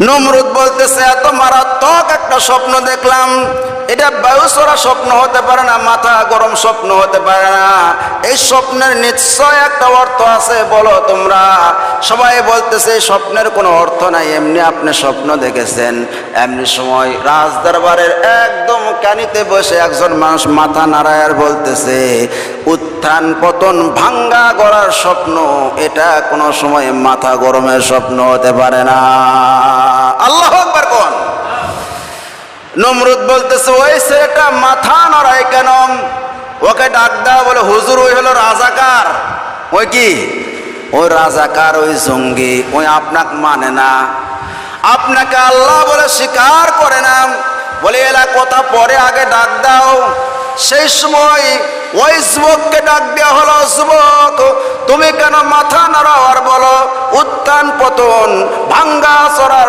নমরুদ বলতেছে এত মারাত্মক একটা স্বপ্ন দেখলাম, এটা বায়ুচরা স্বপ্ন হতে পারে না, মাথা গরম স্বপ্ন হতে পারে না, এই স্বপ্নের নিশ্চয় একটা অর্থ আছে, বলো তোমরা। সবাই বলতেছে এই স্বপ্নের কোনো অর্থ নাই, এমনি আপনি স্বপ্ন দেখেছেন। এমনি সময় রাজদরবারের একদম কানিতে বসে একজন মানুষ মাথা নাড়ায় আর বলতেছে, উত্থান পতন ভাঙ্গা গড়ার স্বপ্ন, এটা কোনো সময় মাথা গরমের স্বপ্ন হতে পারে না। আল্লাহু আকবার কোন। নমরুদ বলতেছে ওই ছেলেটা মাথা নড়ায় কেন? ওকে ডাক দাও, বলে হুজুর ওই হলো রাজাকার। ওই কি? ওই রাজাকার, ওই জঙ্গি, ওই আপনাকে মানে না, আপনাকে আল্লাহ বলে স্বীকার করে না। বলে এলা কথা পরে, আগে ডাক দাও। সেই সময় ওই যুবককে ডাক দেওয়া হলো, যুবক তুমি কেন মাথা নাড়াও আর বলো উত্থান পতন ভাঙ্গা চড়ার